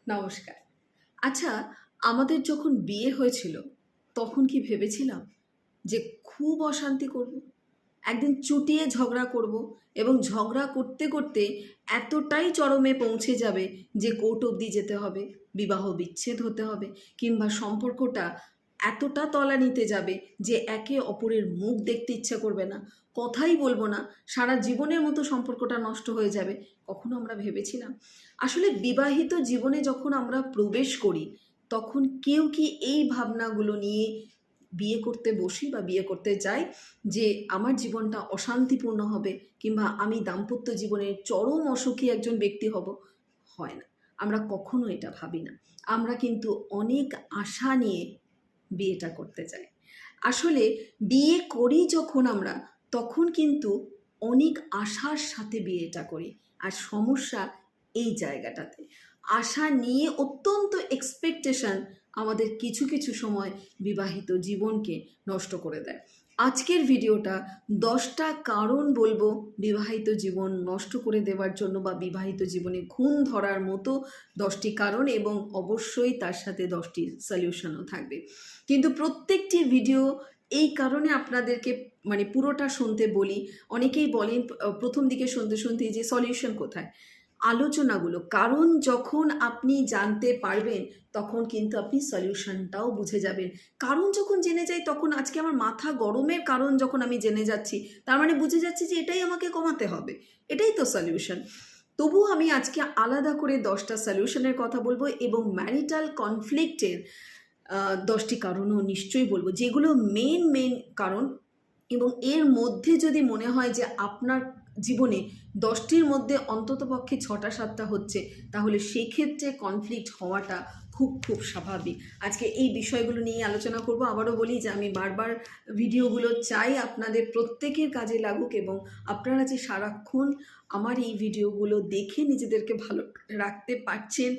নমস্কার। আচ্ছা, আমাদের যখন বিয়ে হয়েছিল, তখন কি ভেবেছিলাম যে খুব অশান্তি করব? একদিন চুটিয়ে ঝগড়া করব এবং ঝগড়া করতে, করতে এতটাই চরমে পৌঁছে যাবে যে কোর্ট অবধি যেতে হবে, বিবাহ বিচ্ছেদ হতে হবে কিংবা সম্পর্কটা এতটা তলানিতে যাবে যে একে অপরের মুখ দেখতে ইচ্ছা করবে না, কথাই বলবো না, সারা জীবনের মতো সম্পর্কটা নষ্ট হয়ে যাবে। কখনো আমরা ভেবেছিলাম? আসলে বিবাহিত জীবনে যখন আমরা প্রবেশ করি, তখন কেউ কি এই ভাবনাগুলো নিয়ে বিয়ে করতে বসি বা বিয়ে করতে যাই যে আমার জীবনটা অশান্তিপূর্ণ হবে কিংবা আমি দাম্পত্য জীবনের চরম অসুখী একজন ব্যক্তি হব? হয় না। আমরা কখনো এটা ভাবি না। আমরা কিন্তু অনেক আশা নিয়ে বিয়েটা করতে যাই। আসলে বিয়ে করি যখন আমরা, তখন কিন্তু অনেক আশার সাথে বিয়েটা করি। আর সমস্যা এই জায়গাটাতে। আশা নিয়ে অত্যন্ত এক্সপেকটেশন আমাদের কিছু, কিছু সময় বিবাহিত জীবনকে নষ্ট করে দেয়। আজকের ভিডিওটা ১০টা কারণ বলবো বিবাহিত জীবন নষ্ট করে দেওয়ার জন্য বা বিবাহিত জীবনে ঘুণ ধরার মতো ১০টি কারণ, এবং অবশ্যই তার সাথে ১০টি সলিউশনও থাকবে। কিন্তু প্রত্যেকটি ভিডিও এই কারণে আপনাদেরকে মানে পুরোটা শুনতে বলি। অনেকেই বলেন প্রথম দিকে শুনতে, শুনতে যে সলিউশন কোথায়? আলোচনাগুলো, কারণ যখন আপনি জানতে পারবেন তখন কিন্তু আপনি সলিউশনটাও বুঝে যাবেন। কারণ যখন জেনে যাই, তখন আজকে আমার মাথা গরমের কারণ যখন আমি জেনে যাচ্ছি, তার মানে বুঝে যাচ্ছি যে এটাই আমাকে কমাতে হবে, এটাই তো সলিউশন। তবুও আমি আজকে আলাদা করে ১০টা সলিউশনের কথা বলবো এবং ম্যারিটাল কনফ্লিক্টের ১০টি কারণও নিশ্চয়ই বলবো, যেগুলো মেন মেন কারণ। এবং এর মধ্যে যদি মনে হয় যে আপনার জীবনে ১০টির মধ্যে অন্ততপক্ষে ৬টা ৭টা হচ্ছে, তাহলে সেক্ষেত্রে কনফ্লিক্ট হওয়াটা খুব খুব স্বাভাবিক। আজকে এই বিষয়গুলো নিয়ে আলোচনা করব। আবারও বলি যে আমি বারবার ভিডিওগুলো চাই আপনাদের প্রত্যেকের কাজে লাগুক, এবং আপনারা যে সারাক্ষণ আমার এই ভিডিওগুলো দেখে নিজেদেরকে ভালো রাখতে পারছেন,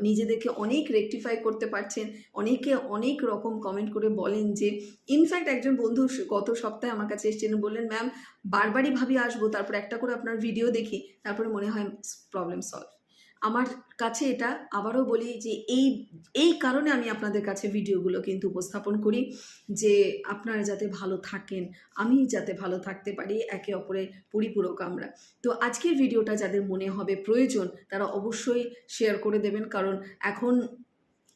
নিজেদেরকে অনেক রেকটিফাই করতে পারছেন। অনেকে অনেক রকম কমেন্ট করে বলেন যে, ইনফ্যাক্ট একজন বন্ধু গত সপ্তাহে আমার কাছে এসেছিলেন, বললেন, ম্যাম বারবারই ভাবি আসবো, তারপর একটা করে আপনার ভিডিও দেখি, তারপরে মনে হয় প্রবলেম সলভ। আমার কাছে এটা আবারও বলি যে এই এই কারণে আমি আপনাদের কাছে ভিডিওগুলো কিন্তু উপস্থাপন করি, যে আপনারা যাতে ভালো থাকেন, আমি যাতে ভালো থাকতে পারি, একে অপরের পরিপূরক আমরা। তো আজকের ভিডিওটা যাদের মনে হবে প্রয়োজন, তারা অবশ্যই শেয়ার করে দেবেন, কারণ এখন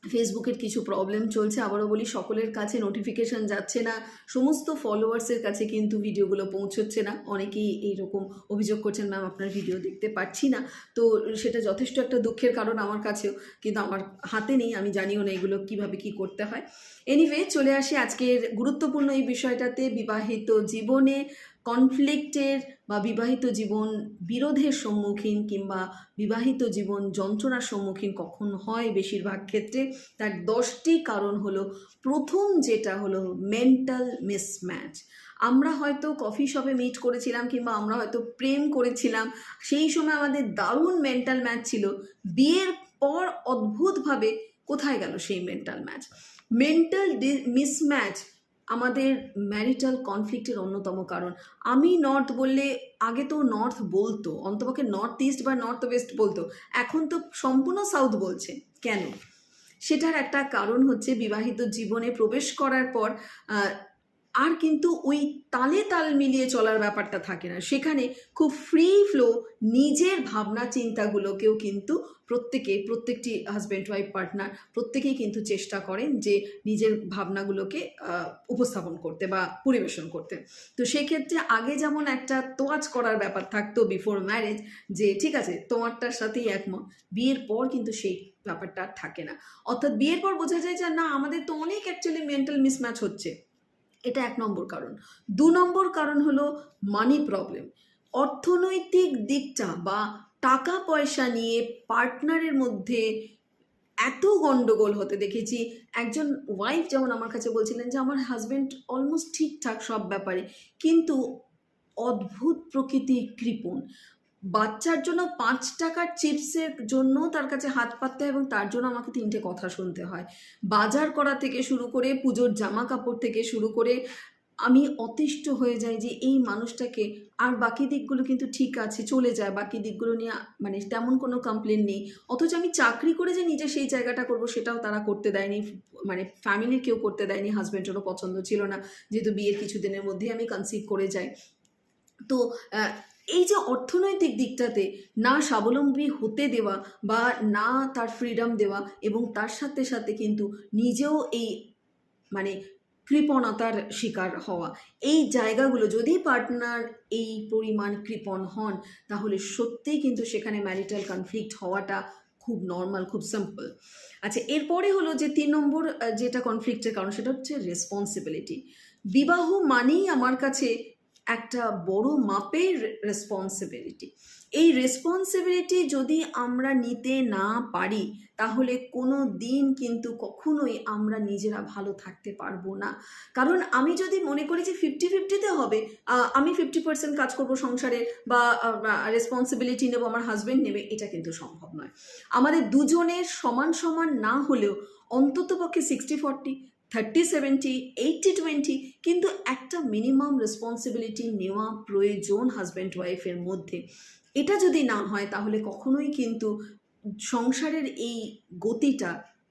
ফেসবুকের কিছু প্রবলেম চলছে। আবারও বলি, সকলের কাছে নোটিফিকেশান যাচ্ছে না, সমস্ত ফলোয়ার্সের কাছে কিন্তু ভিডিওগুলো পৌঁছচ্ছে না। অনেকেই এইরকম অভিযোগ করছেন, ম্যাম আপনার ভিডিও দেখতে পাচ্ছি না। তো সেটা যথেষ্ট একটা দুঃখের কারণ আমার কাছেও, কিন্তু আমার হাতে নেই, আমি জানিও না এগুলো কীভাবে কী করতে হয়। এনিওয়ে, চলে আসি আজকের গুরুত্বপূর্ণ এই বিষয়টাতে। বিবাহিত জীবনে কনফ্লিক্টের বা বিবাহিত জীবন বিরোধের সম্মুখীন কিংবা বিবাহিত জীবন যন্ত্রণার সম্মুখীন কখন হয় বেশিরভাগ ক্ষেত্রে, তার 10টি কারণ হলো। প্রথম যেটা হলো মেন্টাল মিসম্যাচ। আমরা হয়তো কফি শপে মিট করেছিলাম কিংবা আমরা হয়তো প্রেম করেছিলাম, সেই সময় আমাদের দারুণ মেন্টাল ম্যাচ ছিল। বিয়ের পর অদ্ভুতভাবে কোথায় গেল সেই মেন্টাল ম্যাচ? মেন্টাল মিসম্যাচ আমাদের ম্যারিটাল কনফ্লিক্টের অন্যতম কারণ। আমি নর্থ বললে, আগে তো নর্থ বলতো, অন্তপক্ষে নর্থ ইস্ট বা নর্থ ওয়েস্ট বলতো, এখন তো সম্পূর্ণ সাউথ বলছে। কেন? সেটার একটা কারণ হচ্ছে বিবাহিত জীবনে প্রবেশ করার পর আর কিন্তু ওই তালে তাল মিলিয়ে চলার ব্যাপারটা থাকে না। সেখানে খুব ফ্রি ফ্লো নিজের ভাবনা চিন্তাগুলোকেও কিন্তু প্রত্যেকটি হাজব্যান্ড ওয়াইফ পার্টনার প্রত্যেকেই কিন্তু চেষ্টা করেন যে নিজের ভাবনাগুলোকে উপস্থাপন করতে বা পরিবেশন করতে। তো সেক্ষেত্রে আগে যেমন একটা তোয়াজ করার ব্যাপার থাকতো বিফোর ম্যারেজ, যে ঠিক আছে তোমারটার সাথেই একমত, বিয়ের পর কিন্তু সেই ব্যাপারটা থাকে না। অর্থাৎ বিয়ের পর বোঝা যায় যে না, আমাদের তো অনেক অ্যাকচুয়ালি মেন্টাল মিসম্যাচ হচ্ছে। এটা ১ নম্বর কারণ। ২ নম্বর কারণ হলো মানি প্রবলেম। অর্থনৈতিক দিকটা বা টাকা পয়সা নিয়ে পার্টনারের মধ্যে এত গন্ডগোল হতে দেখেছি। একজন ওয়াইফ যেমন আমার কাছে বলছিলেন যে আমার হাজব্যান্ড অলমোস্ট ঠিকঠাক সব ব্যাপারে, কিন্তু অদ্ভুত প্রকৃতির কৃপণ। বাচ্চার জন্য ৫ টাকার চিপসের জন্য তার কাছে হাত পাততে হয়, এবং তার জন্য আমাকে ৩টে কথা শুনতে হয়। বাজার করা থেকে শুরু করে, পুজোর জামা কাপড় থেকে শুরু করে, আমি অতিষ্ঠ হয়ে যাই যে এই মানুষটাকে আর বাকি দিকগুলো কিন্তু ঠিক আছে, চলে যায়, বাকি দিকগুলো নিয়ে মানে তেমন কোনো কমপ্লেন নেই। অথচ আমি চাকরি করে যে নিজে সেই জায়গাটা করব সেটাও তারা করতে দেয়নি, মানে ফ্যামিলির কেউ করতে দেয়নি, হাজব্যান্ডেরও পছন্দ ছিল না, যেহেতু বিয়ের কিছুদিনের মধ্যেই আমি কনসিভ করে যাই। তো এই যে অর্থনৈতিক দিকটাতে না স্বাবলম্বী হতে দেওয়া বা না তার ফ্রিডম দেওয়া, এবং তার সাথে সাথে কিন্তু নিজেও এই মানে কৃপণতার শিকার হওয়া, এই জায়গাগুলো যদি পার্টনার এই পরিমাণ কৃপণ হন, তাহলে সত্যিই কিন্তু সেখানে ম্যারিটাল কনফ্লিক্ট হওয়াটা খুব নর্মাল, খুব সিম্পল। আচ্ছা, এরপরে হলো যে 3 নম্বর যেটা কনফ্লিক্টের কারণ, সেটা হচ্ছে রেসপন্সিবিলিটি। বিবাহ মানেই আমার কাছে একটা বড় মাপের রেসপন্সিবিলিটি। এই রেসপন্সিবিলিটি যদি আমরা নিতে না পারি, তাহলে কোনো দিন কিন্তু কখনোই আমরা নিজেরা ভালো থাকতে পারবো না। কারণ আমি যদি মনে করি যে 50-50-তে হবে, আমি 50% কাজ করবো সংসারে বা রেসপন্সিবিলিটি নেবো, আমার হাজব্যান্ড নেবে, এটা কিন্তু সম্ভব নয়। আমাদের দুজনের সমান সমান না হলেও অন্ততপক্ষে 60-40, 30-70, 80-20, কিন্তু একটা মিনিমাম রেসপন্সিবিলিটি নেওয়া প্রয়োজন হাজব্যান্ড ওয়াইফের মধ্যে। এটা যদি না হয়, তাহলে কখনোই কিন্তু সংসারের এই গতিটা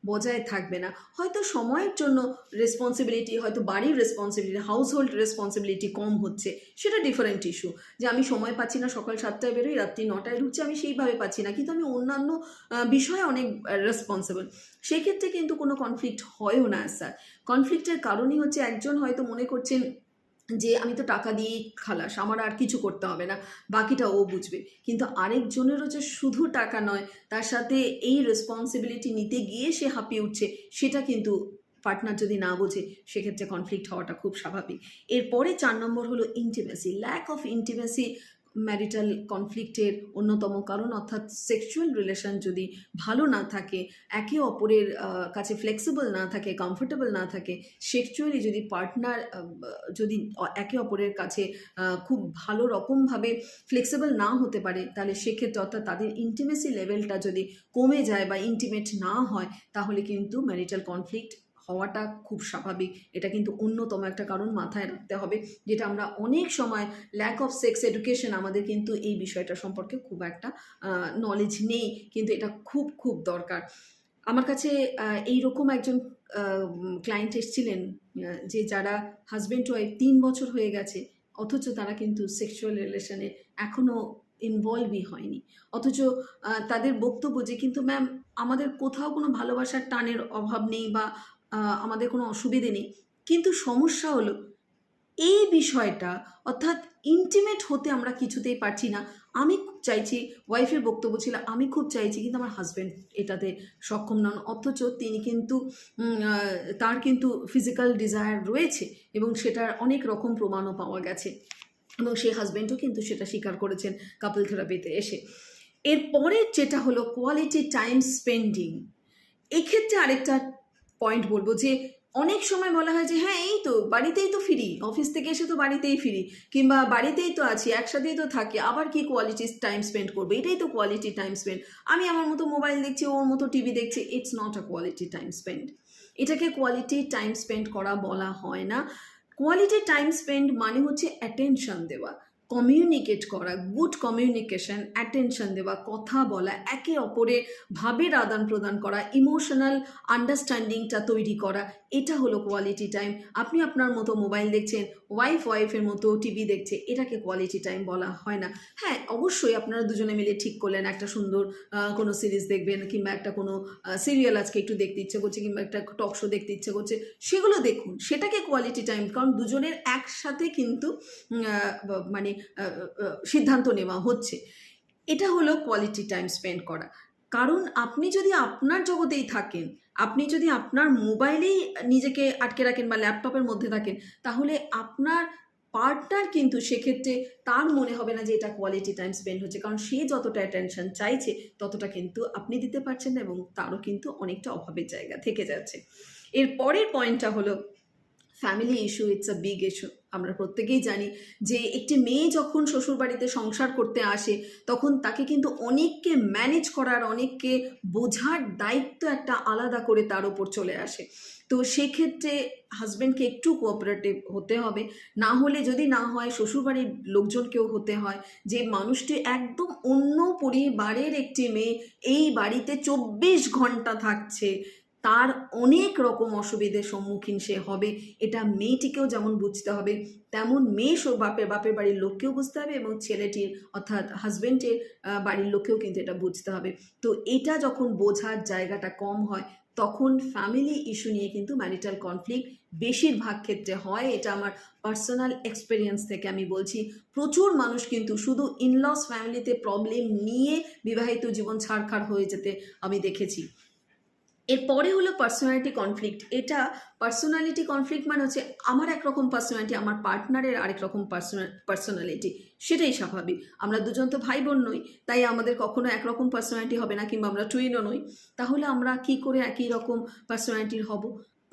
বজায় থাকবে না। হয়তো সময়ের জন্য রেসপন্সিবিলিটি, হয়তো বাড়ির রেসপন্সিবিলিটি, হাউস হোল্ড রেসপন্সিবিলিটি কম হচ্ছে, সেটা ডিফারেন্ট ইস্যু। যে আমি সময় পাচ্ছি না, সকাল 7টায় বেরোই, রাত্রি 9টায় ঢুকছি, আমি সেইভাবে পাচ্ছি না, কিন্তু আমি অন্যান্য বিষয়ে অনেক রেসপন্সিবল, সেই ক্ষেত্রে কিন্তু কোনো কনফ্লিক্ট হয়ও না। স্যার, কনফ্লিক্টের কারণই হচ্ছে একজন হয়তো মনে করছেন যে আমি তো টাকা দিয়েই খালাস, আমার আর কিছু করতে হবে না, বাকিটা ও বুঝবে। কিন্তু আরেকজনেরও যে শুধু টাকা নয়, তার সাথে এই রেসপন্সিবিলিটি নিতে গিয়ে সে হাঁপিয়ে উঠছে, সেটা কিন্তু পার্টনার যদি না বোঝে, সেক্ষেত্রে কনফ্লিক্ট হওয়াটা খুব স্বাভাবিক। এরপরে 4 নম্বর হলো intimacy. Lack of intimacy marital কনফ্লিক্টের অন্যতম কারণ, অর্থাৎ সেক্সুয়াল রিলেশন যদি ভালো না থাকে, একে অপরের কাছে ফ্লেক্সিবল না থাকে, কমফোর্টেবল না থাকে, সেক্সুয়ালি যদি পার্টনার যদি একে অপরের কাছে খুব ভালো রকমভাবে ফ্লেক্সিবল না হতে পারে, তাহলে সেক্ষেত্রে অর্থাৎ তাদের ইন্টিমেসি লেভেলটা যদি কমে যায় বা ইন্টিমেট না হয়, তাহলে কিন্তু ম্যারিটাল কনফ্লিক্ট হওয়াটা খুব স্বাভাবিক। এটা কিন্তু অন্যতম একটা কারণ মাথায় রাখতে হবে, যেটা আমরা অনেক সময় ল্যাক অফ সেক্স এডুকেশন, আমাদের কিন্তু এই বিষয়টা সম্পর্কে খুব একটা নলেজ নেই, কিন্তু এটা খুব খুব দরকার। আমার কাছে এইরকম একজন ক্লায়েন্ট এসেছিলেন, যে যারা হাজব্যান্ড ওয়াইফ 3 বছর হয়ে গেছে, অথচ তারা কিন্তু সেক্সুয়াল রিলেশনে এখনও ইনভলভই হয়নি। অথচ তাদের বক্তব্য যে কিন্তু ম্যাম আমাদের কোথাও কোনো ভালোবাসার টানের অভাব নেই বা আমাদের কোনো অসুবিধে নেই, কিন্তু সমস্যা হলো এই বিষয়টা, অর্থাৎ ইন্টিমেট হতে আমরা কিছুতেই পারছি না। আমি চাইছি, ওয়াইফের বক্তব্য ছিল আমি খুব চাইছি, কিন্তু আমার হাজব্যান্ড এটাতে সক্ষম নন, অথচ তিনি কিন্তু তার কিন্তু ফিজিক্যাল ডিজায়ার রয়েছে, এবং সেটার অনেক রকম প্রমাণও পাওয়া গেছে, এবং সেই হাজব্যান্ডও কিন্তু সেটা স্বীকার করেছেন কাপল থেরাপিতে এসে। এরপরে যেটা হলো কোয়ালিটি টাইম স্পেন্ডিং। এক্ষেত্রে আরেকটা পয়েন্ট বলবো, যে অনেক সময় বলা হয় যে হ্যাঁ এই তো বাড়িতেই তো ফিরি, অফিস থেকে এসে তো বাড়িতেই ফিরি, কিংবা বাড়িতেই তো আছি, একসাথেই তো থাকি, আবার কি কোয়ালিটি টাইম স্পেন্ড করবো, এটাই তো কোয়ালিটি টাইম স্পেন্ড। আমি আমার মতো মোবাইল দেখছি, ওর মতো টিভি দেখছি, it's not a quality time spend. এটাকে কোয়ালিটি টাইম স্পেন্ড করা বলা হয় না। কোয়ালিটি টাইম স্পেন্ড মানে হচ্ছে অ্যাটেনশন দেওয়া, কমিউনিকেট করা, গুড কমিউনিকেশন, অ্যাটেনশন দেওয়া, কথা বলা, একে অপরের ভাবের আদান প্রদান করা, ইমোশনাল আন্ডারস্ট্যান্ডিংটা তৈরি করা, এটা হলো কোয়ালিটি টাইম। আপনি আপনার মতো মোবাইল দেখছেন, ওয়াইফের মতো টিভি দেখছে, এটাকে কোয়ালিটি টাইম বলা হয় না। হ্যাঁ, অবশ্যই আপনারা দুজনে মিলে ঠিক করলেন একটা সুন্দর কোনো সিরিজ দেখবেন, কিংবা একটা কোনো সিরিয়াল আজকে একটু দেখতে ইচ্ছে করছে, কিংবা একটা টক শো দেখতে ইচ্ছে করছে, সেগুলো দেখুন, সেটাকে কোয়ালিটি টাইম। কারণ দুজনের একসাথে কিন্তু মানে সিদ্ধান্ত নেওয়া হচ্ছে, এটা হলো কোয়ালিটি টাইম স্পেন্ড করা। কারণ আপনি যদি আপনার জগতেই থাকেন, আপনি যদি আপনার মোবাইলেই নিজেকে আটকে রাখেন বা ল্যাপটপের মধ্যে থাকেন, তাহলে আপনার পার্টনার কিন্তু সেক্ষেত্রে তার মনে হবে না যে এটা কোয়ালিটি টাইম স্পেন্ড হচ্ছে, কারণ সে যতটা অ্যাটেনশন চাইছে ততটা কিন্তু আপনি দিতে পারছেন না, এবং তারও কিন্তু অনেকটা অভাবের জায়গা থেকে যাচ্ছে। এর পরের পয়েন্টটা হলো family issue. It's a big issue. আমরা প্রত্যেকেই জানি যে একটি মেয়ে যখন শ্বশুরবাড়িতে সংসার করতে আসে তখন তাকে কিন্তু অনেককে ম্যানেজ করার, অনেককে বোঝার দায়িত্ব একটা আলাদা করে তার ওপর চলে আসে। তো সেক্ষেত্রে হাজব্যান্ডকে একটু কোঅপারেটিভ হতে হবে, না হলে যদি না হয় শ্বশুরবাড়ির লোকজনকেও হতে হয় যে মানুষটি একদম অন্য পরিবারের একটি মেয়ে এই বাড়িতে 24 ঘন্টা থাকছে, তার অনেক রকম অসুবিধার সম্মুখীন সে হবে। এটা মেয়েটিকেও যেমন বুঝতে হবে, তেমন মেয়ে বাপের বাড়ির লোককেও বুঝতে হবে, এবং ছেলেটির অর্থাৎ হাজব্যান্ডের বাড়ির লোককেও কিন্তু এটা বুঝতে হবে। তো এটা যখন বোঝার জায়গাটা কম হয় তখন ফ্যামিলি ইস্যু নিয়ে কিন্তু ম্যারিটাল কনফ্লিক্ট বেশিরভাগ ক্ষেত্রে হয়। এটা আমার পার্সোনাল এক্সপিরিয়েন্স থেকে আমি বলছি। প্রচুর মানুষ কিন্তু শুধু ইনলস ফ্যামিলিতে প্রবলেম নিয়ে বিবাহিত জীবন ছাড়খাড় হয়ে যেতে আমি দেখেছি। এরপরে হলো পার্সোনালিটি কনফ্লিক্ট। এটা পার্সোনালিটি কনফ্লিক্ট মানে হচ্ছে আমার একরকম পার্সোনালিটি, আমার পার্টনারের আরেক রকম পার্সোনালিটি। সেটাই স্বাভাবিক, আমরা দুজন তো ভাই বোন নই, তাই আমাদের কখনো একরকম পার্সোনালিটি হবে না, কিংবা আমরা টুইনও নই। তাহলে আমরা কি করে একই রকম পার্সোনালিটির হব?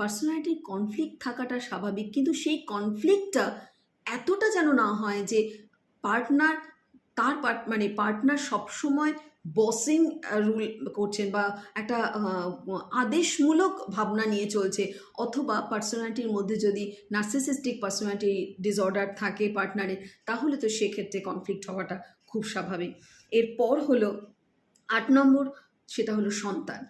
পার্সোনালিটির কনফ্লিক্ট থাকাটা স্বাভাবিক, কিন্তু সেই কনফ্লিক্টটা এতটা যেন না হয় যে পার্টনার মানে পার্টনার সবসময় বসিং রুল করছেন বা একটা আদেশমূলক ভাবনা নিয়ে চলছে, অথবা পার্সোনালিটির মধ্যে যদি নার্সিসিস্টিক পার্সোনালিটি ডিসঅর্ডার থাকে পার্টনারের, তাহলে তো সেক্ষেত্রে কনফ্লিক্ট হওয়াটা খুব স্বাভাবিক। এরপর হলো 8 নম্বর, সেটা হলো সন্তান।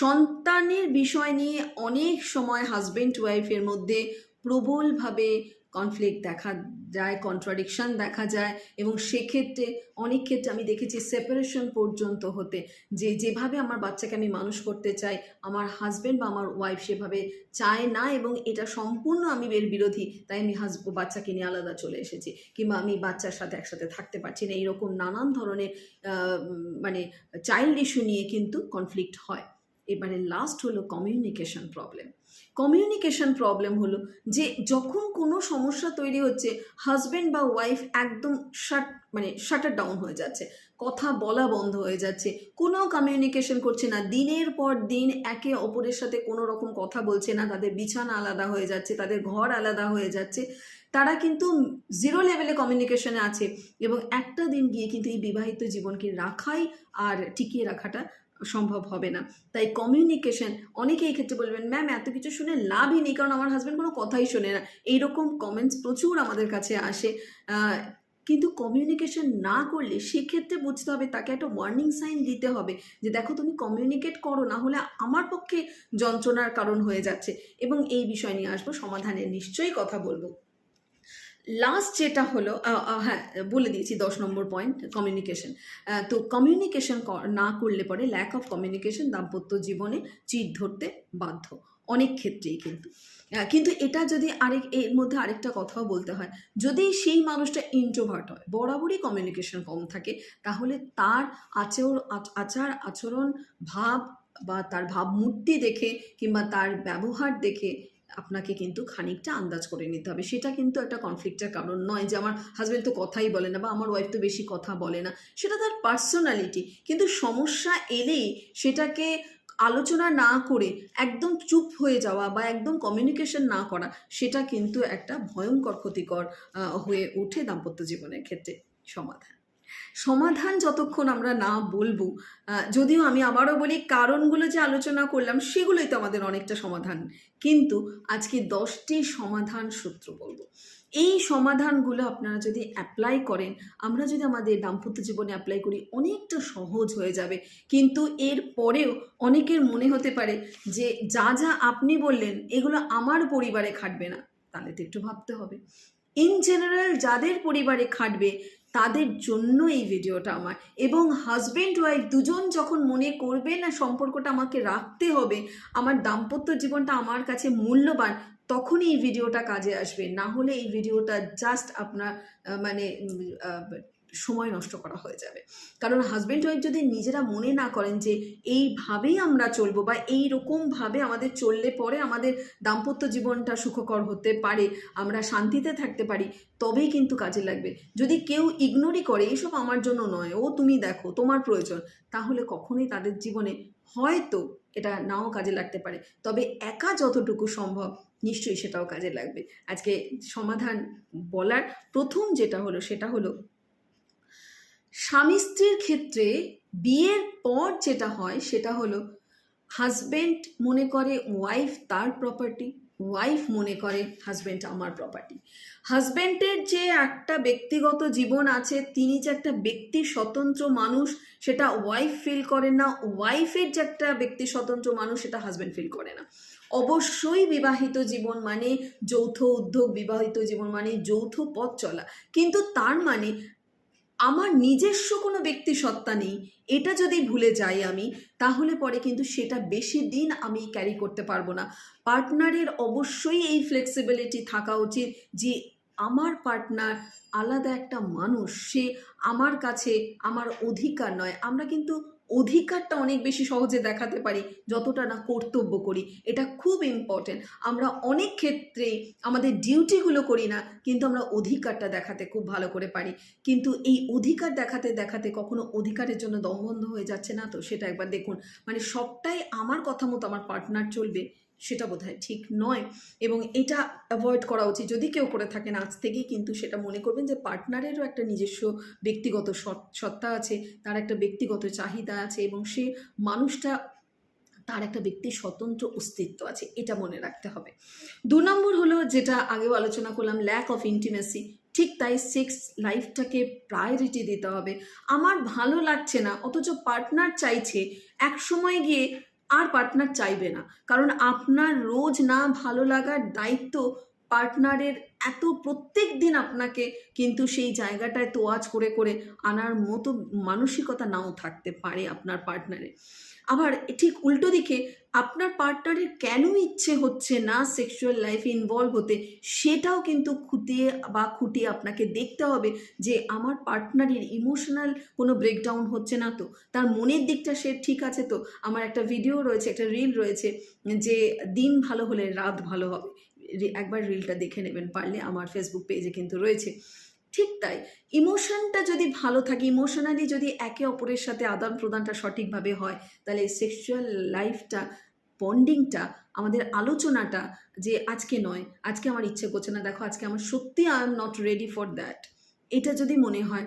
সন্তানের বিষয় নিয়ে অনেক সময় হাজব্যান্ড ওয়াইফের মধ্যে প্রবলভাবে কনফ্লিক্ট দেখা যায়, কন্ট্রাডিকশন দেখা যায়, এবং সেক্ষেত্রে অনেক ক্ষেত্রে আমি দেখেছি সেপারেশন পর্যন্ত হতে, যে যেভাবে আমার বাচ্চাকে আমি মানুষ করতে চাই আমার হাজব্যান্ড বা আমার ওয়াইফ সেভাবে চায় না, এবং এটা সম্পূর্ণ আমি এর বিরোধী, তাই আমি বাচ্চাকে নিয়ে আলাদা চলে এসেছি, কিংবা আমি বাচ্চার সাথে একসাথে থাকতে পারছি না। এইরকম নানান ধরনের মানে চাইল্ড ইস্যু নিয়ে কিন্তু কনফ্লিক্ট হয়। এবারে লাস্ট হলো কমিউনিকেশন প্রবলেম। কমিউনিকেশন প্রবলেম হলো যে যখন কোনো সমস্যা তৈরি হচ্ছে হাজব্যান্ড বা ওয়াইফ একদম শাটার ডাউন হয়ে যাচ্ছে, কথা বলা বন্ধ হয়ে যাচ্ছে, কোনো কমিউনিকেশন করছে না, দিনের পর দিন একে অপরের সাথে কোনো রকম কথা বলছে না, তাদের বিছানা আলাদা হয়ে যাচ্ছে, তাদের ঘর আলাদা হয়ে যাচ্ছে, তারা কিন্তু জিরো লেভেলে কমিউনিকেশনে আছে, এবং একটা দিন গিয়ে কিন্তু এই বিবাহিত জীবনকে রাখাই আর টিকিয়ে রাখাটা সম্ভব হবে না। তাই কমিউনিকেশন, অনেকে এই ক্ষেত্রে বলবেন ম্যাম এত কিছু শুনে লাভই নেই, কারণ আমার হাজব্যান্ড কোনো কথাই শোনে না, এইরকম কমেন্টস প্রচুর আমাদের কাছে আসে। কিন্তু কমিউনিকেশন না করলে সেক্ষেত্রে বুঝতে হবে, তাকে একটা ওয়ার্নিং সাইন দিতে হবে যে দেখো তুমি কমিউনিকেট করো, না হলে আমার পক্ষে যন্ত্রণার কারণ হয়ে যাচ্ছে। এবং এই বিষয় নিয়ে আসবো, সমাধানের নিশ্চয়ই কথা বলবো। লাস্ট যেটা হলো, হ্যাঁ বলে দিয়েছি 10 নম্বর পয়েন্ট, কমিউনিকেশন। তো কমিউনিকেশন না করলে পরে ল্যাক অফ কমিউনিকেশন দাম্পত্য জীবনে চিড় ধরতে বাধ্য অনেক ক্ষেত্রেই। কিন্তু এটা যদি এর মধ্যে আরেকটা কথাও বলতে হয়, যদি সেই মানুষটা ইন্ট্রোভার্ট হয়, বরাবরই কমিউনিকেশন কম থাকে, তাহলে তার আচার আচরণ, ভাব বা তার ভাবমূর্তি দেখে কিংবা তার ব্যবহার দেখে আপনাকে কিন্তু খানিকটা আন্দাজ করে নিতে হবে। সেটা কিন্তু একটা কনফ্লিক্টের কারণ নয় যে আমার হাজব্যান্ড তো কথাই বলে না বা আমার ওয়াইফ তো বেশি কথা বলে না, সেটা তার পার্সোনালিটি। কিন্তু সমস্যা এলেই সেটাকে আলোচনা না করে একদম চুপ হয়ে যাওয়া বা একদম কমিউনিকেশন না করা, সেটা কিন্তু একটা ভয়ঙ্কর ক্ষতিকর হয়ে ওঠে দাম্পত্য জীবনের ক্ষেত্রে। সমাধান যতক্ষণ আমরা না বলবো, যদিও আমি আবারও বলি কারণগুলো যে আলোচনা করলাম সেগুলোই তো আমাদের অনেকটা সমাধান, কিন্তু আজকে 10টি সমাধান সূত্র বলবো। এই সমাধানগুলো আপনারা যদি অ্যাপ্লাই করেন, আমরা যদি আমাদের দাম্পত্য জীবনে অ্যাপ্লাই করি, অনেকটা সহজ হয়ে যাবে। কিন্তু এর পরেও অনেকের মনে হতে পারে যে যা যা আপনি বললেন এগুলো আমার পরিবারে খাটবে না, তাহলে তো একটু ভাবতে হবে। ইন জেনারেল যাদের পরিবারে খাটবে তাদের জন্য এই ভিডিওটা আমার, এবং হাজব্যান্ড ওয়াইফ দুজন যখন মনে করবে না সম্পর্কটা আমাকে রাখতে হবে, আমার দাম্পত্য জীবনটা আমার কাছে মূল্যবান, তখনই এই ভিডিওটা কাজে আসবে। না হলে এই ভিডিওটা জাস্ট আপনার সময় নষ্ট করা হয়ে যাবে। কারণ হাজব্যান্ড ওয়াইফ যদি নিজেরা মনে না করেন যে এইভাবেই আমরা চলবো বা এইরকমভাবে আমাদের চললে পরে আমাদের দাম্পত্য জীবনটা সুখকর হতে পারে, আমরা শান্তিতে থাকতে পারি, তবেই কিন্তু কাজে লাগবে। যদি কেউ ইগনোরই করে এসব আমার জন্য নয়, ও তুমি দেখো তোমার প্রয়োজন, তাহলে কখনোই তাদের জীবনে হয়তো এটা নাও কাজে লাগতে পারে, তবে একা যতটুকু সম্ভব নিশ্চয়ই সেটাও কাজে লাগবে। আজকে সমাধান বলার প্রথম যেটা হলো সেটা হলো স্বামী স্ত্রীর ক্ষেত্রে বিয়ের পর যেটা হয় সেটা হলো হাজব্যান্ড মনে করে ওয়াইফ তার প্রপার্টি, ওয়াইফ মনে করে হাজব্যান্ড আমার প্রপার্টি। হাজব্যান্ডের যে একটা ব্যক্তিগত জীবন আছে, তিনি যে একটা ব্যক্তি স্বতন্ত্র মানুষ সেটা ওয়াইফ ফিল করে না, ওয়াইফের যে একটা ব্যক্তি স্বতন্ত্র মানুষ সেটা হাজব্যান্ড ফিল করে না। অবশ্যই বিবাহিত জীবন মানে যৌথ উদ্যোগ, বিবাহিত জীবন মানে যৌথ পথ চলা, কিন্তু তার মানে আমার নিজস্ব কোনো ব্যক্তি সত্তা নেই, এটা যদি ভুলে যাই আমি, তাহলে পরে কিন্তু সেটা বেশি দিন আমি ক্যারি করতে পারবো না। পার্টনারের অবশ্যই এই ফ্লেক্সিবিলিটি থাকা উচিত যে আমার পার্টনার আলাদা একটা মানুষ, সে আমার কাছে আমার অধিকার নয়। আমরা কিন্তু অধিকারটা অনেক বেশি সহজে দেখাতে পারি যতটা না কর্তব্য করি, এটা খুব ইম্পর্টেন্ট। আমরা অনেক ক্ষেত্রেই আমাদের ডিউটিগুলো করি না, কিন্তু আমরা অধিকারটা দেখাতে খুব ভালো করে পারি। কিন্তু এই অধিকার দেখাতে দেখাতে কখনো অধিকারের জন্য দম বন্ধ হয়ে যাচ্ছে না তো, সেটা একবার দেখুন। মানে সবটাই আমার কথা মতো আমার পার্টনার চলবে, সেটা বোধহয় ঠিক নয়, এবং এটা অ্যাভয়েড করা উচিত। যদি কেউ করে থাকেন আজ থেকেই কিন্তু সেটা মনে করবেন যে পার্টনারেরও একটা নিজস্ব ব্যক্তিগত সত্তা আছে, তার একটা ব্যক্তিগত চাহিদা আছে, এবং সে মানুষটা তার একটা ব্যক্তির স্বতন্ত্র অস্তিত্ব আছে, এটা মনে রাখতে হবে। 2 নম্বর হলো যেটা আগেও আলোচনা করলাম, ল্যাক অফ ইন্টিমেসি। ঠিক তাই, সেক্স লাইফটাকে প্রায়োরিটি দিতে হবে। আমার ভালো লাগছে না অথচ পার্টনার চাইছে, এক সময় গিয়ে আর পার্টনার চাইবে না, কারণ আপনার রোজ না ভালো লাগার দায়িত্ব পার্টনারের। এত প্রত্যেক দিন আপনাকে কিন্তু সেই জায়গাটায় তোয়াজ করে করে আনার মতো মানসিকতা নাও থাকতে পারে আপনার পার্টনারের। আবার ঠিক উল্টো দিকে আপনার পার্টনারের কেন ইচ্ছে হচ্ছে না সেক্সুয়াল লাইফে ইনভলভ হতে, সেটাও কিন্তু খুঁটিয়ে আপনাকে দেখতে হবে যে আমার পার্টনারের ইমোশনাল কোনো ব্রেকডাউন হচ্ছে না তো, তার মনের দিকটা সে ঠিক আছে তো। আমার একটা ভিডিও রয়েছে, একটা রিল রয়েছে যে দিন ভালো হলে রাত ভালো হবে, একবার রিলটা দেখে নেবেন পারলে, আমার ফেসবুক পেজে কিন্তু রয়েছে। ঠিক তাই, ইমোশনটা যদি ভালো থাকে, ইমোশনালি যদি একে অপরের সাথে আদান প্রদানটা সঠিকভাবে হয়, তাহলে সেক্সুয়াল লাইফটা, বন্ডিংটা, আমাদের আলোচনাটা যে আজকে নয়, আজকে আমার ইচ্ছে করছে না, দেখো আজকে আমার সত্যি I am not ready for that, এটা যদি মনে হয়,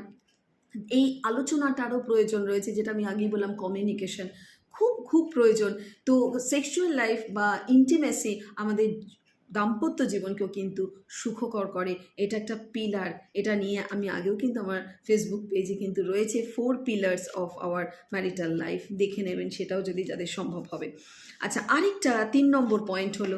এই আলোচনাটারও প্রয়োজন রয়েছে, যেটা আমি আগেই বললাম, কমিউনিকেশন খুব খুব প্রয়োজন। তো সেক্সুয়াল লাইফ বা ইন্টিমেসি আমাদের দাম্পত্য জীবনকেও কিন্তু সুখকর করে, এটা একটা পিলার। এটা নিয়ে আমি আগেও কিন্তু আমার ফেসবুক পেজে কিন্তু রয়েছে 4 pillars of our marital life, দেখে নেবেন সেটাও যদি যাদের সম্ভব হবে। আচ্ছা, আরেকটা 3 নম্বর পয়েন্ট হলো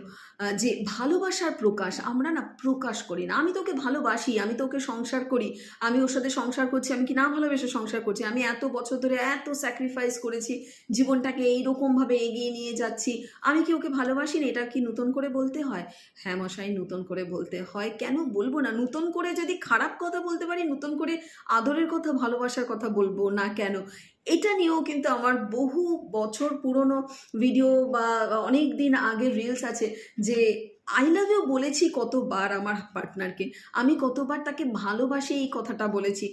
যে ভালোবাসার প্রকাশ আমরা না প্রকাশ করি না। আমি তোকে ভালোবাসি, আমি তোকে সংসার করি, আমি ওর সাথে সংসার করছি, আমি কি না ভালোবেসে সংসার করছি, আমি এত বছর ধরে এত স্যাক্রিফাইস করেছি, জীবনটাকে এইরকমভাবে এগিয়ে নিয়ে যাচ্ছি, আমি কি ওকে ভালোবাসি না, এটা কি নতুন করে বলতে হয়? হ্যাঁ মশাই, নতুন করে বলতে হয়। কেন বলবো না? নতুন করে যদি খারাপ কথা বলতে পারি, নতুন করে আদরের কথা, ভালোবাসার কথা বলবো না কেন? এটা নিয়েও কিন্তু আমার বহু বছর পুরনো ভিডিও বা অনেক দিন আগের রিলস আছে, যে আই লাভ ইউ বলেছি কতবার আমার পার্টনারকে, আমি কতবার তাকে ভালোবাসি এই কথাটা বলেছি,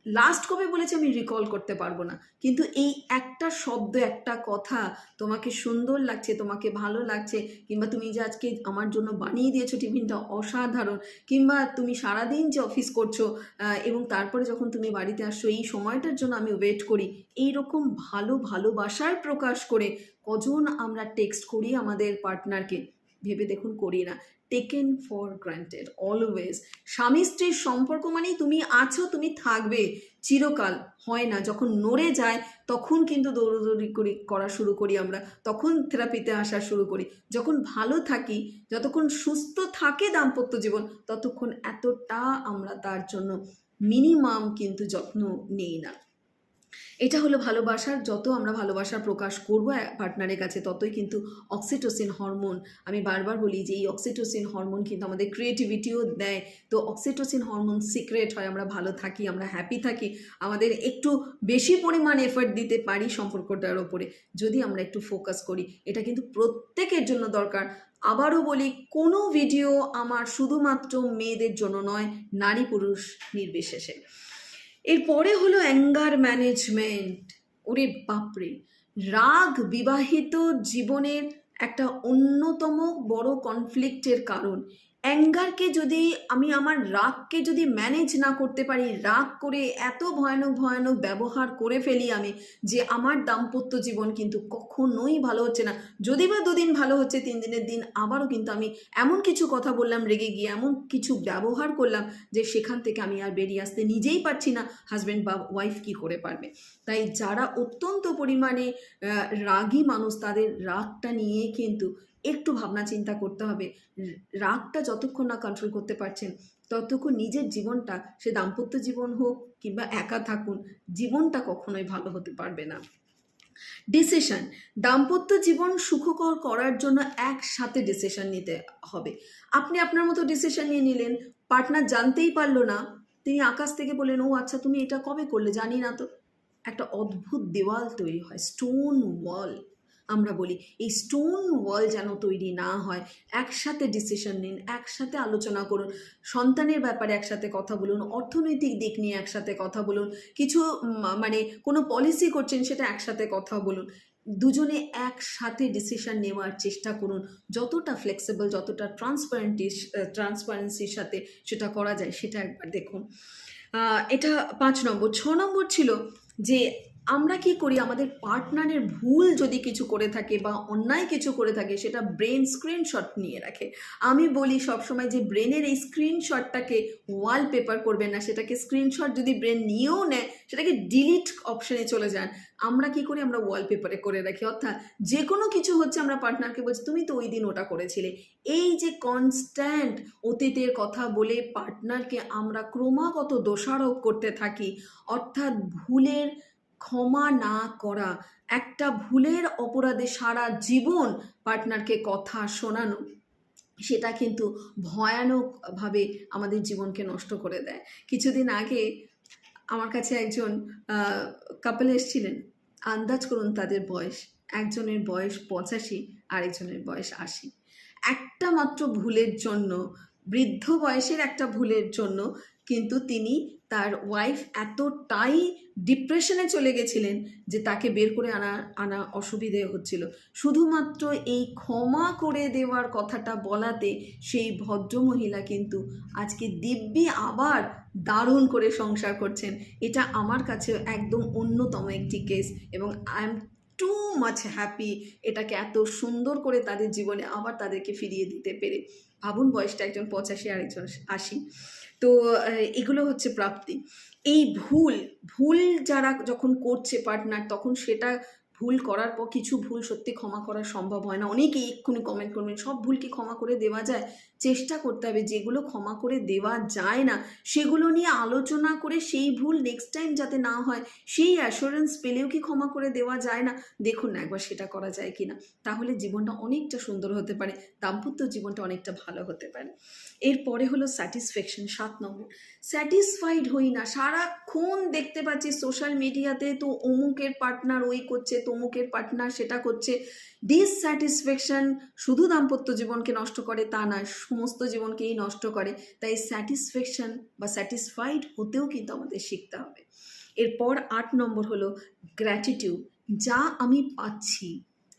লাস্ট কবে বলেছি আমি রিকল করতে পারবো না, কিন্তু এই একটা শব্দ, একটা কথা, তোমাকে সুন্দর লাগছে, তোমাকে ভালো লাগছে, কিংবা তুমি যে আজকে আমার জন্য বানিয়ে দিয়েছো টিফিনটা অসাধারণ, কিংবা তুমি সারাদিন যে অফিস করছো এবং তারপরে যখন তুমি বাড়িতে আসছো, এই সময়টার জন্য আমি ওয়েট করি, এই রকম ভালোবাসার প্রকাশ করে কজন আমরা টেক্সট করি আমাদের পার্টনারকে, ভেবে দেখুন করি না। Taken for granted always. স্বামী স্ত্রীর সম্পর্ক মানেই তুমি আছো, তুমি থাকবে চিরকাল, হয় না। যখন নড়ে যায় তখন কিন্তু দৌড়দৌড়ি করা শুরু করি আমরা, তখন থেরাপিতে আসা শুরু করি। যখন ভালো থাকি, যতক্ষণ সুস্থ থাকে দাম্পত্য জীবন, ততক্ষণ এতটা আমরা তার জন্য মিনিমাম কিন্তু যত্ন নেই না। এটা হলো ভালোবাসার, যত আমরা ভালোবাসার প্রকাশ করব পার্টনারের কাছে ততই কিন্তু অক্সিটোসিন হরমোন, আমি বারবার বলি যে এই অক্সিটোসিন হরমোন কিন্তু আমাদের ক্রিয়েটিভিটিও দেয়। তো অক্সিটোসিন হরমোন সিক্রেট হয়, আমরা ভালো থাকি, আমরা হ্যাপি থাকি, আমাদের একটু বেশি পরিমাণ এফর্ট দিতে পারি সম্পর্কটার ওপরে যদি আমরা একটু ফোকাস করি। এটা কিন্তু প্রত্যেকের জন্য দরকার। আবারও বলি, কোনো ভিডিও আমার শুধুমাত্র মেয়েদের জন্য নয়, নারী পুরুষ নির্বিশেষে। এরপরে হলো অ্যাঙ্গার ম্যানেজমেন্ট। ওরে বাপরে, রাগ বিবাহিত জীবনের একটা অন্যতম বড় কনফ্লিক্টের কারণ। অ্যাঙ্গারকে যদি আমি, আমার রাগকে যদি ম্যানেজ না করতে পারি, রাগ করে এত ভয়ানক ভয়ানক ব্যবহার করে ফেলি আমি, যে আমার দাম্পত্য জীবন কিন্তু কখনোই ভালো হচ্ছে না। যদি বা দুদিন ভালো হচ্ছে, 3 দিনের দিন আবারও কিন্তু আমি এমন কিছু কথা বললাম রেগে গিয়ে, এমন কিছু ব্যবহার করলাম যে সেখান থেকে আমি আর বেরিয়ে আসতে নিজেই পারছি না, হাজব্যান্ড বা ওয়াইফ কি করে পারবে? তাই যারা অত্যন্ত পরিমাণে রাগী মানুষ, তাদের রাগটা নিয়ে কিন্তু একটু ভাবনা চিন্তা করতে হবে। রাগটা যতক্ষণ না কন্ট্রোল করতে পারছেন, ততক্ষণ নিজের জীবনটা, সে দাম্পত্য জীবন হোক কিংবা একা থাকুন, জীবনটা কখনোই ভালো হতে পারবে না। ডিসিশন, দাম্পত্য জীবন সুখকর করার জন্য একসাথে ডিসিশন নিতে হবে। আপনি আপনার মতো ডিসিশন নিয়ে নিলেন, পার্টনার জানতেই পারলো না, তিনি আকাশ থেকে বললেন, ও আচ্ছা তুমি এটা কবে করলে, জানি না তো। একটা অদ্ভুত দেওয়াল তৈরি হয়, স্টোন ওয়াল আমরা বলি। এই স্টোন ওয়াল যেন তৈরি না হয়। একসাথে ডিসিশন নিন, একসাথে আলোচনা করুন, সন্তানের ব্যাপারে একসাথে কথা বলুন, অর্থনৈতিক দিক নিয়ে একসাথে কথা বলুন, কিছু মানে কোনো পলিসি করছেন সেটা একসাথে কথা বলুন। দুজনে একসাথে ডিসিশন নেওয়ার চেষ্টা করুন, যতটা ফ্লেক্সিবল, যতটা ট্রান্সপারেন্সির সাথে সেটা করা যায় সেটা একবার দেখুন। এটা 5 নম্বর। 6 নম্বর ছিল যে আমরা কি করি, আমাদের পার্টনারের ভুল যদি কিছু করে থাকে বা অন্যায় কিছু করে থাকে, সেটা ব্রেন স্ক্রিনশট নিয়ে রাখে। আমি বলি সবসময় যে ব্রেনের এই স্ক্রিনশটটাকে ওয়ালপেপার করবেন না, সেটাকে স্ক্রিনশট যদি ব্রেন নিয়েও নেয়, সেটাকে ডিলিট অপশনে চলে যান। আমরা কি করি, আমরা ওয়ালপেপারে করে রাখি। অর্থাৎ যে কোনো কিছু হচ্ছে, আমরা পার্টনারকে বলছি তুমি তো ওই দিন ওটা করেছিলে। এই যে কনস্ট্যান্ট অতীতের কথা বলে পার্টনারকে আমরা ক্রমাগত দোষারোপ করতে থাকি, অর্থাৎ ভুলের ক্ষমা না করা, একটা ভুলের অপরাধে সারা জীবন পার্টনারকে কথা শোনানো, সেটা কিন্তু ভয়ানকভাবে আমাদের জীবনকে নষ্ট করে দেয়। কিছুদিন আগে আমার কাছে একজন কাপল এসেছিলেন, আন্দাজ করুন তাদের বয়স, একজনের বয়স 85, আরেকজনের বয়স 80। একটা মাত্র ভুলের জন্য, বৃদ্ধ বয়সের একটা ভুলের জন্য কিন্তু তার ওয়াইফ এতটাই ডিপ্রেশনে চলে গেছিলেন যে তাকে বের করে আনা অসুবিধে হচ্ছিল। শুধুমাত্র এই ক্ষমা করে দেওয়ার কথাটা বলাতে সেই ভদ্রমহিলা কিন্তু আজকে দিব্যি আবার দারুণ করে সংসার করছেন। এটা আমার কাছে একদম অন্যতম একটি কেস, এবং I am too much happy এটাকে এত সুন্দর করে তাদের জীবনে আবার তাদেরকে ফিরিয়ে দিতে পেরে। ভাবুন, বয়সটা একজন 85 আর একজন 80। তো এগুলো হচ্ছে প্রাপ্তি। এই ভুল যারা যখন করছে পার্টনার, তখন সেটা ভুল করার পর কিছু ভুল সত্যি ক্ষমা করা সম্ভব হয় না। অনেকেই এক্ষুনি কমেন্ট করবেন, সব ভুল কি ক্ষমা করে দেওয়া যায়? চেষ্টা করতে হবে, যেগুলো ক্ষমা করে দেওয়া যায় না সেগুলো নিয়ে আলোচনা করে সেই ভুল নেক্সট টাইম যাতে না হয়, সেই অ্যাসুরেন্স পেলেও কি ক্ষমা করে দেওয়া যায় না? দেখুন না একবার সেটা করা যায় কি না, তাহলে জীবনটা অনেকটা সুন্দর হতে পারে, দাম্পত্য জীবনটা অনেকটা ভালো হতে পারে। এরপরে হলো স্যাটিসফ্যাকশন, 7 নম্বর। স্যাটিসফাইড হই না, সারাক্ষণ দেখতে পাচ্ছি সোশ্যাল মিডিয়াতে, তো অমুকের পার্টনার ওই করছে, তমুকের পার্টনার সেটা করছে। ডিসস্যাটিসফ্যাকশন শুধু দাম্পত্য জীবনকে নষ্ট করে তা নয়, সমস্ত জীবনকেই নষ্ট করে। তাই স্যাটিসফ্যাকশন বা স্যাটিসফাইড হতেও কিন্তু আমাদের শিখতে হবে। এরপর 8 নম্বর হলো গ্র্যাটিটিউড। যা আমি পাচ্ছি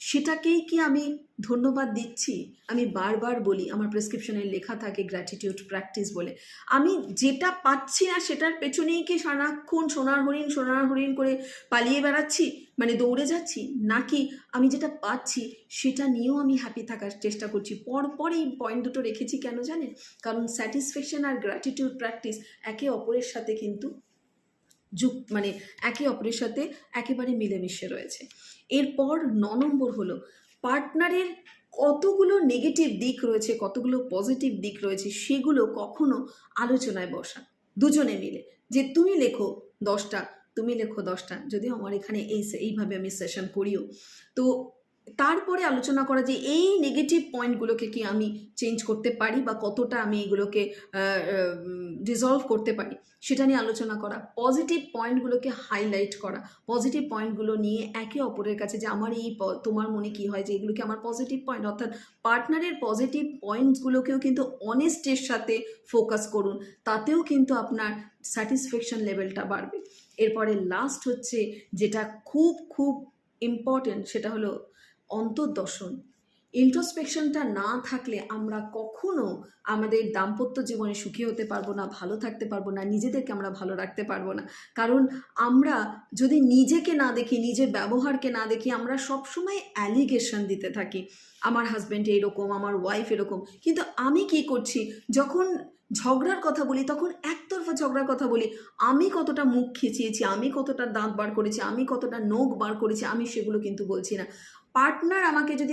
সেটাকেই কি আমি ধন্যবাদ দিচ্ছি? আমি বারবার বলি, আমার প্রেসক্রিপশনে লেখা থাকে গ্র্যাটিটিউড প্র্যাকটিস বলে। আমি যেটা পাচ্ছি না সেটার পেছনেই কি সারাক্ষণ সোনার হরিণ করে পালিয়ে বেড়াচ্ছি, মানে দৌড়ে যাচ্ছি, নাকি আমি যেটা পাচ্ছি সেটা নিয়েও আমি হ্যাপি থাকার চেষ্টা করছি? পরপর এই পয়েন্ট দুটো রেখেছি কেন জানেন? কারণ স্যাটিসফ্যাকশন আর গ্র্যাটিটিউড প্র্যাকটিস একে অপরের সাথে কিন্তু মানে একে অপরের সাথে একেবারে মিলেমিশে রয়েছে। এরপর 9 নম্বর হলো পার্টনারের কতগুলো নেগেটিভ দিক রয়েছে, কতগুলো পজিটিভ দিক রয়েছে, সেগুলো কখনো আলোচনায় বসা দুজনে মিলে, যে তুমি লেখো 10টা, তুমি লেখো 10টা, যদিও আমার এখানে এইভাবে আমি সেশন করিও। তো তারপরে আলোচনা করা যে এই নেগেটিভ পয়েন্টগুলোকে কি আমি চেঞ্জ করতে পারি বা কতটা আমি এগুলোকে রিজলভ করতে পারি সেটা নিয়ে আলোচনা করা, পজিটিভ পয়েন্টগুলোকে হাইলাইট করা, পজিটিভ পয়েন্টগুলো নিয়ে একে অপরের কাছে যে আমার তোমার মনে কি হয় যে এগুলোকে আমার পজিটিভ পয়েন্ট, অর্থাৎ পার্টনারের পজিটিভ পয়েন্টসগুলোকেও কিন্তু অনেস্টের সাথে ফোকাস করুন, তাতেও কিন্তু আপনার স্যাটিসফ্যাকশন লেভেলটা বাড়বে। এরপরে লাস্ট হচ্ছে যেটা খুব খুব ইম্পর্টেন্ট, সেটা হলো অন্তর্দর্শন। ইন্ট্রোস্পেকশনটা না থাকলে আমরা কখনো আমাদের দাম্পত্য জীবনে সুখী হতে পারবো না, ভালো থাকতে পারবো না, নিজেদেরকে আমরা ভালো রাখতে পারবো না। কারণ আমরা যদি নিজেকে না দেখি, নিজের ব্যবহারকে না দেখি, আমরা সবসময় অ্যালিগেশন দিতে থাকি, আমার হাজব্যান্ড এরকম, আমার ওয়াইফ এরকম। কিন্তু আমি কি করছি, যখন ঝগড়ার কথা বলি তখন একতরফা ঝগড়ার কথা বলি, আমি কতটা মুখ খিচিয়েছি, আমি কতটা দাঁত বার করেছি, আমি কতটা নখ বার করেছি, আমি সেগুলো কিন্তু বলছি না। পার্টনার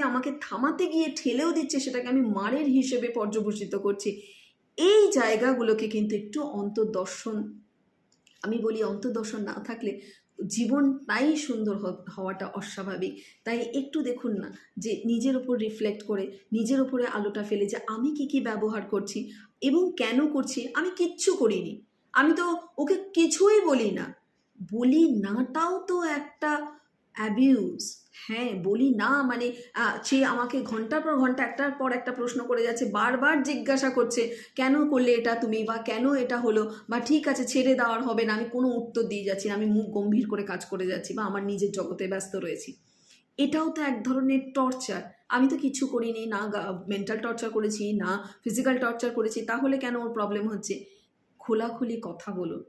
আমাকে থামাতে গিয়ে ঠেলেও দিচ্ছে, সেটাকে আমি মারের হিসেবে পর্যবসিত করছি। এই জায়গাগুলোকে কিন্তু একটু অন্তর্দর্শন, আমি বলি অন্তর্দর্শন না থাকলে জীবনটাই সুন্দর হওয়াটা অস্বাভাবিক। তাই একটু দেখুন না যে নিজের ওপর রিফ্লেক্ট করে, নিজের ওপরে আলোটা ফেলে যে আমি কি কি ব্যবহার করছি এবং কেন করছি। আমি কিচ্ছু করিনি, আমি তো ওকে কিছুই বলি না, বলি নাটাও তো একটা অ্যাবিউজ। হ্যাঁ, বলি না মানে সে আমাকে ঘন্টার পর ঘন্টা একটার পর একটা প্রশ্ন করে যাচ্ছে, বারবার জিজ্ঞাসা করছে কেন করলে এটা তুমি, বা কেন এটা হলো, বা ঠিক আছে ছেড়ে দেওয়ার হবে না। আমি কোনো উত্তর দিয়ে যাচ্ছি না, আমি মুখ গম্ভীর করে কাজ করে যাচ্ছি বা আমার নিজের জগতে ব্যস্ত রয়েছি। এটাও তো এক ধরনের টর্চার। আমি তো কিছু করিনি, না মেন্টাল টর্চার করেছি, না ফিজিক্যাল টর্চার করেছি, তাহলে কেন ওর প্রবলেম হচ্ছে? খোলাখুলি কথা বলুন।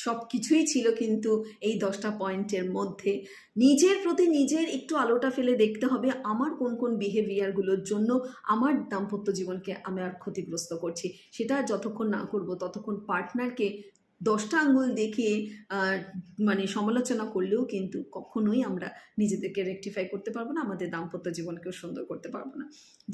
সব কিছুই ছিল কিন্তু এই 10টা পয়েন্টের মধ্যে। নিজের প্রতি নিজের একটু আলোটা ফেলে দেখতে হবে আমার কোন কোন বিহেভিয়ারগুলোর জন্য আমার দাম্পত্য জীবনকে আমি আর ক্ষতিগ্রস্ত করছি। সেটা যতক্ষণ না করব ততক্ষণ পার্টনারকে 10টা আঙ্গুল দেখিয়ে মানে সমালোচনা করলেও কিন্তু কখনোই আমরা নিজেদেরকে রেকটিফাই করতে পারবো না, আমাদের দাম্পত্য জীবনকেও সুন্দর করতে পারবো না।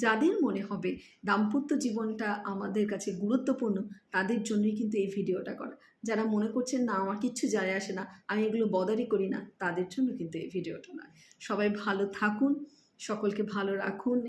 যাদের মনে হবে দাম্পত্য জীবনটা আমাদের কাছে গুরুত্বপূর্ণ, তাদের জন্যই কিন্তু এই ভিডিওটা করা। যারা মনে করছেন না আমার কিচ্ছু যায় আসে না, আমি এগুলো বদারই করি না, তাদের জন্য কিন্তু এই ভিডিওটা নয়। সবাই ভালো থাকুন, সকলকে ভালো রাখুন।